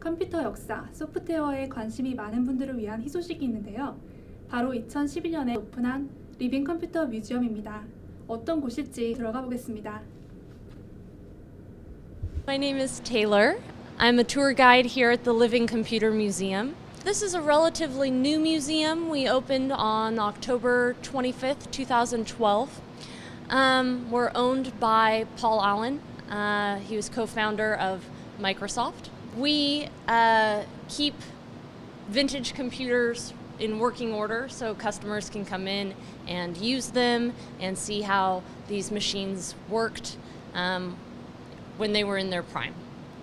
컴퓨터 역사, 소프트웨어에 관심이 많은 분들을 위한 희소식이 있는데요. 바로 2011년에 오픈한 리빙 컴퓨터 뮤지엄입니다. 어떤 곳일지 들어가 보겠습니다. My name is Taylor. I'm a tour guide here at the Living Computer Museum. This is a relatively new museum. We opened on October 25th, 2012. We're owned by Paul Allen. He was co-founder of Microsoft. We keep vintage computers in working order so customers can come in and use them and see how these machines worked when they were in their prime.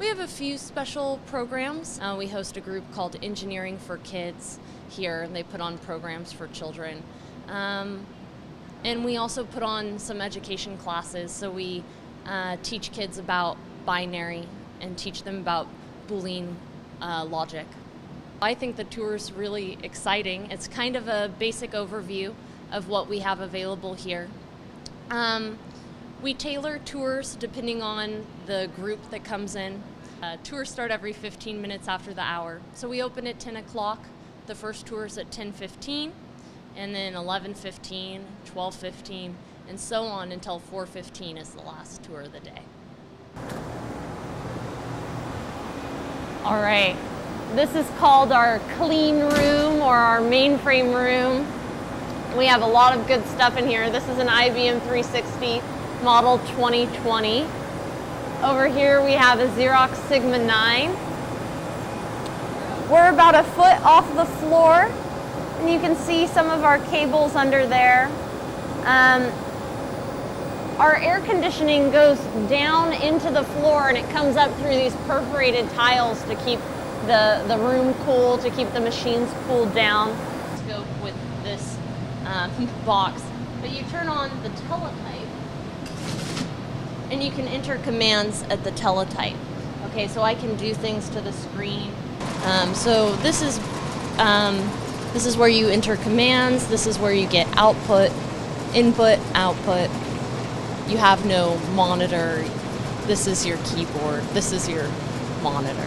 We have a few special programs. We host a group called Engineering for Kids here, and they put on programs for children. And we also put on some education classes, so we teach kids about binary and teach them about Boolean logic. I think the tour is really exciting. It's kind of a basic overview of what we have available here. We tailor tours depending on the group that comes in. Tours start every 15 minutes after the hour. So we open at 10 o'clock. The first tour is at 10:15, and then 11:15, 12:15, and so on until 4:15 is the last tour of the day. All right, this is called our clean room or our mainframe room. We have a lot of good stuff in here. This is an IBM 360 model 2020. Over here we have a Xerox Sigma 9. We're about a foot off the floor, and you can see some of our cables under there. Our air conditioning goes down into the floor and it comes up through these perforated tiles to keep the room cool, to keep the machines cooled down. Scope with this box, but you turn on the teletype and you can enter commands at the teletype. Okay, so I can do things to the screen. So this is where you enter commands. This is where you get output, input, output. You have no monitor. This is your keyboard. This is your monitor.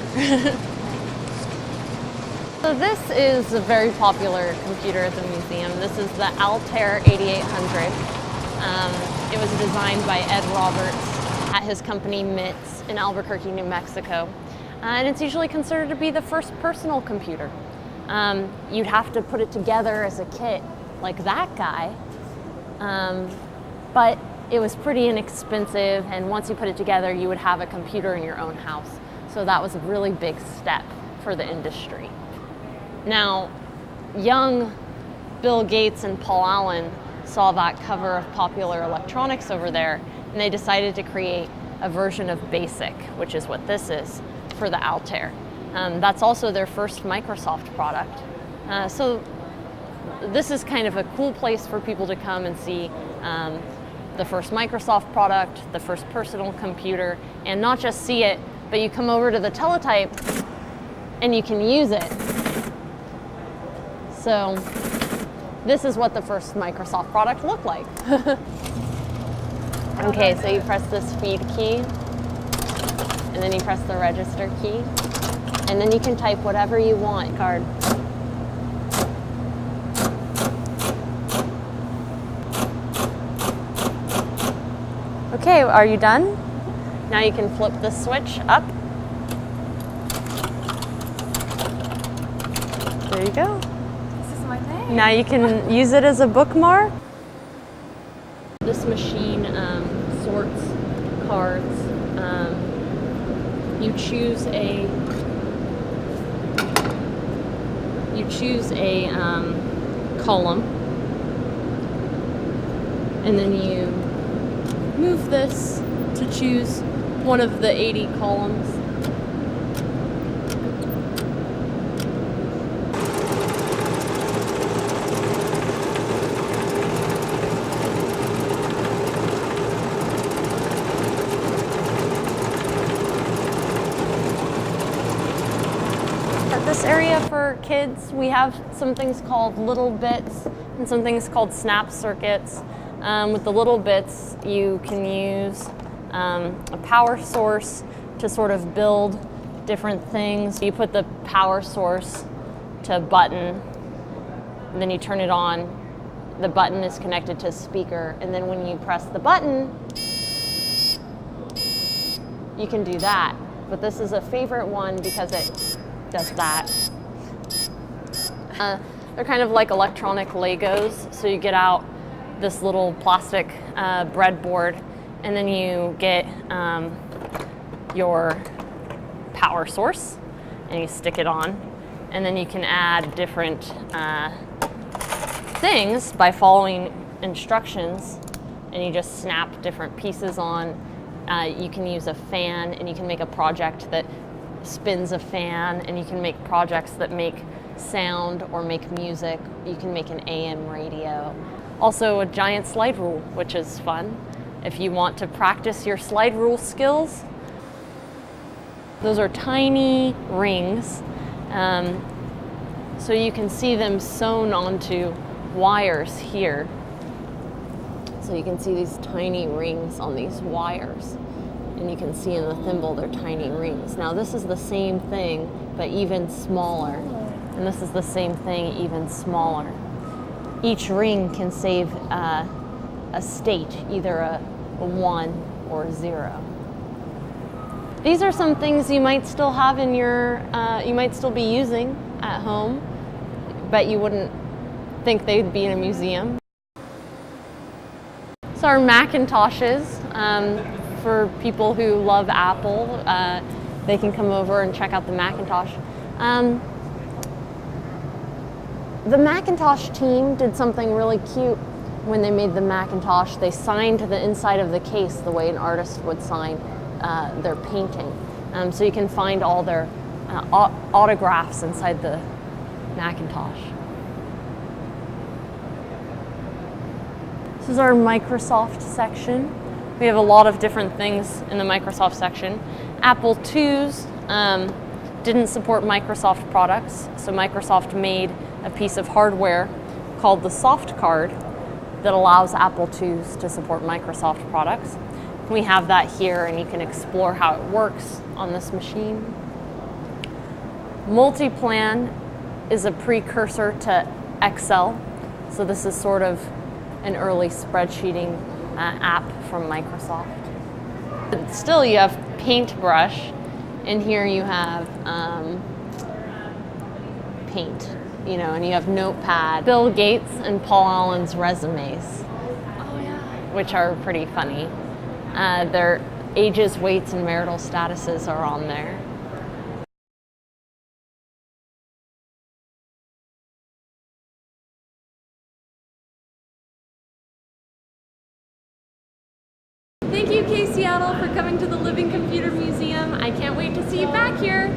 So this is a very popular computer at the museum. This is the Altair 8800. It was designed by Ed Roberts at his company MITS in Albuquerque, New Mexico. And it's usually considered to be the first personal computer. You'd have to put it together as a kit like that guy. But it was pretty inexpensive, and once you put it together, you would have a computer in your own house. So that was a really big step for the industry. Now, young Bill Gates and Paul Allen saw that cover of Popular Electronics over there, and they decided to create a version of BASIC, which is what this is, for the Altair. That's also their first Microsoft product. So this is kind of a cool place for people to come and see the first Microsoft product, the first personal computer, and not just see it, but you come over to the teletype and you can use it. So this is what the first Microsoft product looked like. Okay, so you press this feed key, and then you press the register key, and then you can type whatever you want. Card. Okay, are you done? Now you can flip the switch up. There you go. This is my name. Now you can use it as a bookmark. This machine sorts cards. You choose a column, and then you move this to choose one of the 80 columns. At this area for kids, we have some things called little bits and some things called snap circuits. With the little bits, you can use a power source to sort of build different things. You put the power source to a button, and then you turn it on. The button is connected to a speaker, and then when you press the button, you can do that. But this is a favorite one because it does that. They're kind of like electronic Legos. So you get out this little plastic breadboard, and then you get your power source, and you stick it on, and then you can add different things by following instructions, and you just snap different pieces on. You can use a fan, and you can make a project that spins a fan, and you can make projects that make sound or make music. You can make an AM radio. Also a giant slide rule, which is fun if you want to practice your slide rule skills. Those are tiny rings, so you can see them sewn onto wires here. So you can see these tiny rings on these wires, and you can see in the thimble they're tiny rings. Now this is the same thing, but even smaller, and this is the same thing, even smaller. Each ring can save a state, either a 1 or a 0. These are some things you might still have in your, you might still be using at home, but you wouldn't think they'd be in a museum. So our Macintoshes, for people who love Apple, they can come over and check out the Macintosh. The Macintosh team did something really cute when they made the Macintosh. They signed the inside of the case the way an artist would sign their painting. So you can find all their autographs inside the Macintosh. This is our Microsoft section. We have a lot of different things in the Microsoft section. Apple IIs didn't support Microsoft products, so Microsoft made a piece of hardware called the soft card that allows Apple IIs to support Microsoft products. We have that here, and you can explore how it works on this machine. Multiplan is a precursor to Excel, so this is sort of an early spreadsheeting app from Microsoft. But still, you have Paintbrush, and here you have Paint, you know, and you have Notepad. Bill Gates and Paul Allen's resumes, which are pretty funny. Their ages, weights, and marital statuses are on there. Thank you, K Seattle, for coming to the Living Computer Museum. I can't wait to see you back here.